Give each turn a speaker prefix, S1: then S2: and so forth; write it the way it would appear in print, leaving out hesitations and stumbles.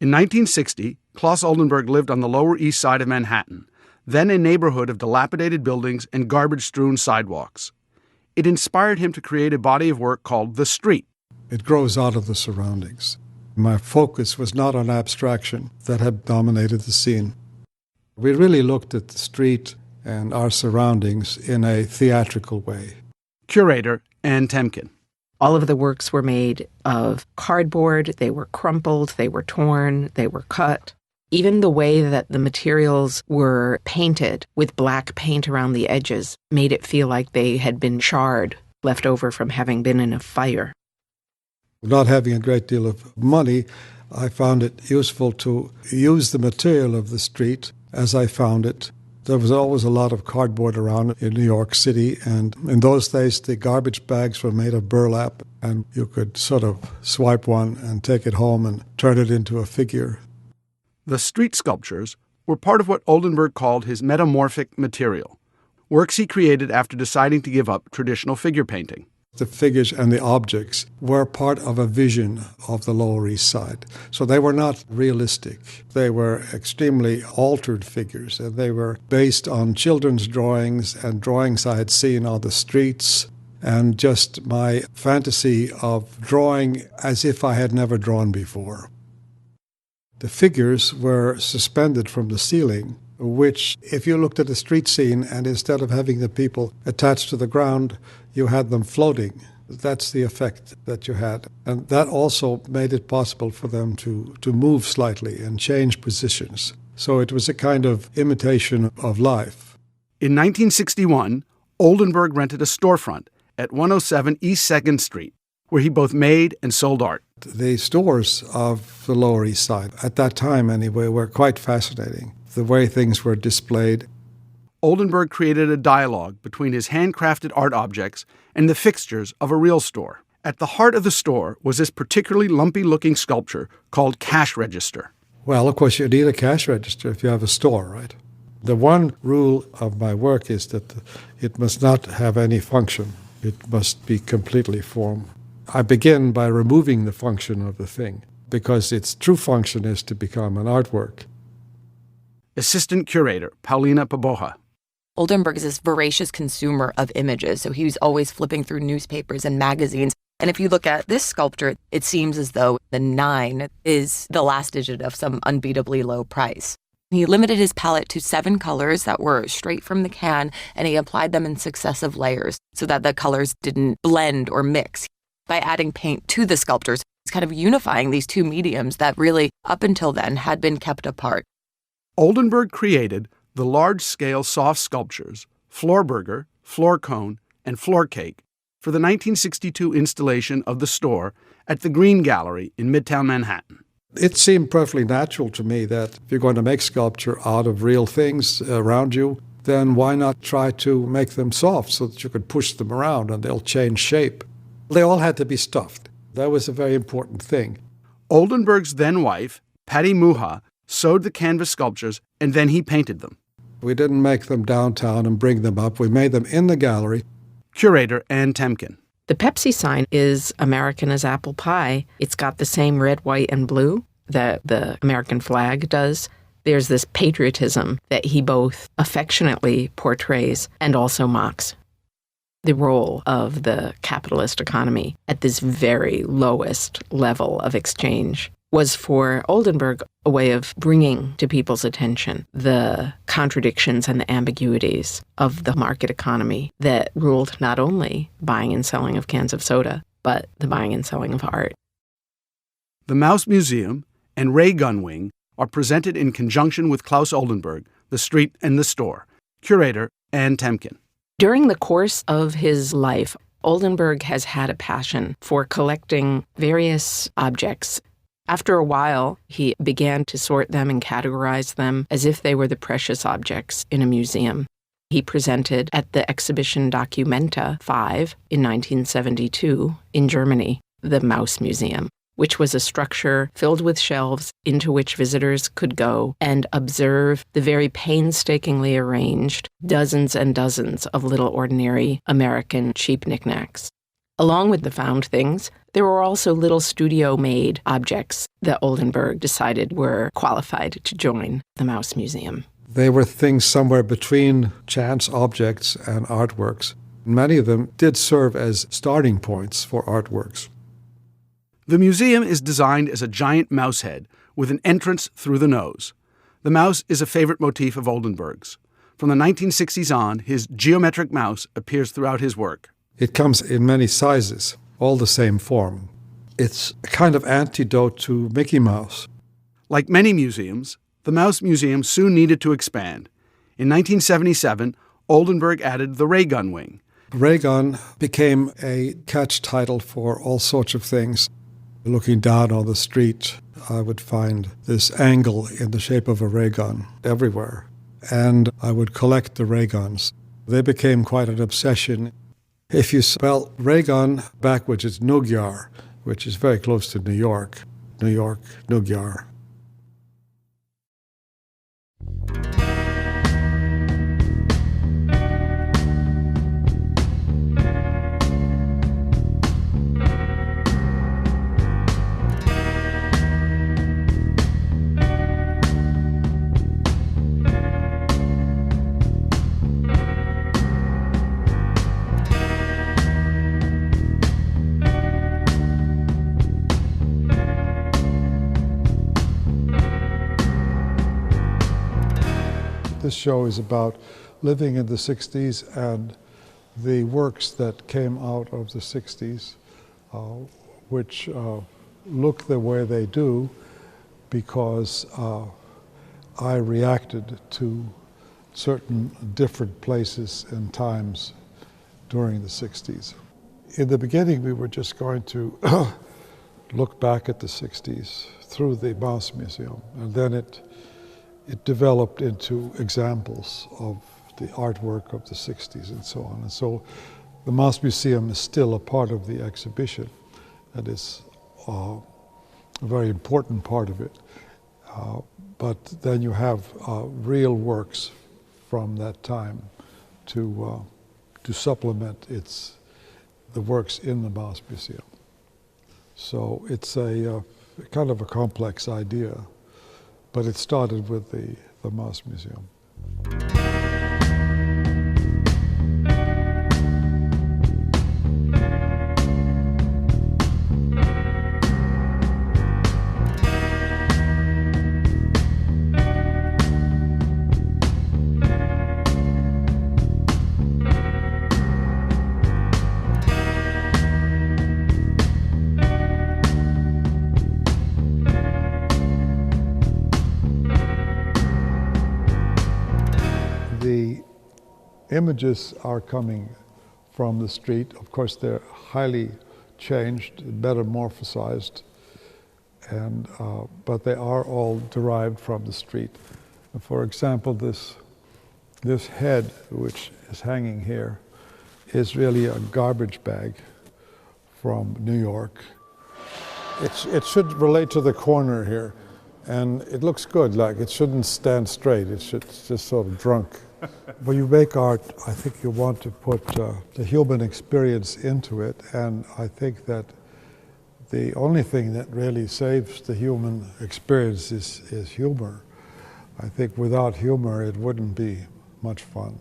S1: In 1960, Claes Oldenburg lived on the Lower East Side of Manhattan, then a neighborhood of dilapidated buildings and garbage-strewn sidewalks. It inspired him to create a body of work called The Street.
S2: It grows out of the surroundings. My focus was not on abstraction that had dominated the scene. We really looked at the street and our surroundings in a theatrical way.
S1: Curator Ann Temkin.
S3: All of the works were made of cardboard, they were crumpled, they were torn, they were cut. Even the way that the materials were painted with black paint around the edges made it feel like they had been charred, left over from having been in a fire.
S2: Not having a great deal of money, I found it useful to use the material of the street as I found it. There was always a lot of cardboard around in New York City, and in those days the garbage bags were made of burlap, and you could sort of swipe one and take it home and turn it into a figure.
S1: The street sculptures were part of what Oldenburg called his metamorphic material, works he created after deciding to give up traditional figure painting.
S2: The figures and the objects were part of a vision of the Lower East Side. So they were not realistic. They were extremely altered figures, and they were based on children's drawings and drawings I had seen on the streets, and just my fantasy of drawing as if I had never drawn before. The figures were suspended from the ceiling, which, if you looked at a street scene and instead of having the people attached to the ground, you had them floating. That's the effect that you had. And that also made it possible for them to move slightly and change positions. So it was a kind of imitation of life.
S1: In 1961, Oldenburg rented a storefront at 107 East 2nd Street, where he both made and sold art.
S2: The stores of the Lower East Side, at that time anyway, were quite fascinating. The way things were displayed.
S1: Oldenburg created a dialogue between his handcrafted art objects and the fixtures of a real store. At the heart of the store was this particularly lumpy-looking sculpture called cash register.
S2: Well, of course, you need a cash register if you have a store, right? The one rule of my work is that it must not have any function. It must be completely form. I begin by removing the function of the thing, because its true function is to become an artwork.
S1: Assistant Curator Paulina Paboja.
S4: Oldenburg is this voracious consumer of images, so he was always flipping through newspapers and magazines. And if you look at this sculpture, it seems as though the 9 is the last digit of some unbeatably low price. He limited his palette to 7 colors that were straight from the can, and he applied them in successive layers so that the colors didn't blend or mix. By adding paint to the sculptures, he's kind of unifying these two mediums that really, up until then, had been kept apart.
S1: Oldenburg created the large-scale soft sculptures, Floorburger, Floor Cone, and Floor Cake for the 1962 installation of The Store at the Green Gallery in Midtown Manhattan.
S2: It seemed perfectly natural to me that if you're going to make sculpture out of real things around you, then why not try to make them soft so that you could push them around and they'll change shape. They all had to be stuffed. That was a very important thing.
S1: Oldenburg's then-wife, Patty Muha, sewed the canvas sculptures, and then he painted them.
S2: We didn't make them downtown and bring them up. We made them in the gallery.
S1: Curator Ann Temkin.
S3: The Pepsi sign is American as apple pie. It's got the same red, white, and blue that the American flag does. There's this patriotism that he both affectionately portrays and also mocks. The role of the capitalist economy at this very lowest level of exchange was for Oldenburg a way of bringing to people's attention the contradictions and the ambiguities of the market economy that ruled not only buying and selling of cans of soda, but the buying and selling of art.
S1: The Mouse Museum and Ray Gun Wing are presented in conjunction with Claes Oldenburg, The Street and the Store. Curator Ann Temkin.
S3: During the course of his life, Oldenburg has had a passion for collecting various objects. After a while, he began to sort them and categorize them as if they were the precious objects in a museum. He presented at the exhibition Documenta 5 in 1972 in Germany, the Mouse Museum, which was a structure filled with shelves into which visitors could go and observe the very painstakingly arranged dozens and dozens of little ordinary American cheap knickknacks. Along with the found things, there were also little studio-made objects that Oldenburg decided were qualified to join the Mouse Museum.
S2: They were things somewhere between chance objects and artworks. Many of them did serve as starting points for artworks.
S1: The museum is designed as a giant mouse head with an entrance through the nose. The mouse is a favorite motif of Oldenburg's. From the 1960s on, his geometric mouse appears throughout his work.
S2: It comes in many sizes, all the same form. It's a kind of antidote to Mickey Mouse.
S1: Like many museums, the Mouse Museum soon needed to expand. In 1977, Oldenburg added the ray gun wing.
S2: Ray gun became a catch title for all sorts of things. Looking down on the street, I would find this angle in the shape of a ray gun everywhere. And I would collect the ray guns. They became quite an obsession. If you spell ray gun backwards, it's Nugyar, which is very close to New York. New York, Nugyar. This show is about living in the 60s and the works that came out of the 60s, which look the way they do because I reacted to certain different places and times during the 60s. In the beginning, we were just going to look back at the 60s through the Mouse Museum, and then it developed into examples of the artwork of the 60s and so on. And so the Mouse Museum is still a part of the exhibition. That is a very important part of it. But then you have real works from that time to supplement the works in the Mouse Museum. So it's a kind of a complex idea. But it started with the Mouse Museum. The images are coming from the street. Of course, they're highly changed, metamorphosized, and but they are all derived from the street. For example, this head, which is hanging here, is really a garbage bag from New York. It should relate to the corner here, and it looks good. Like it shouldn't stand straight. It should just sort of drunk. When you make art, I think you want to put the human experience into it, and I think that the only thing that really saves the human experience is humor. I think without humor, it wouldn't be much fun.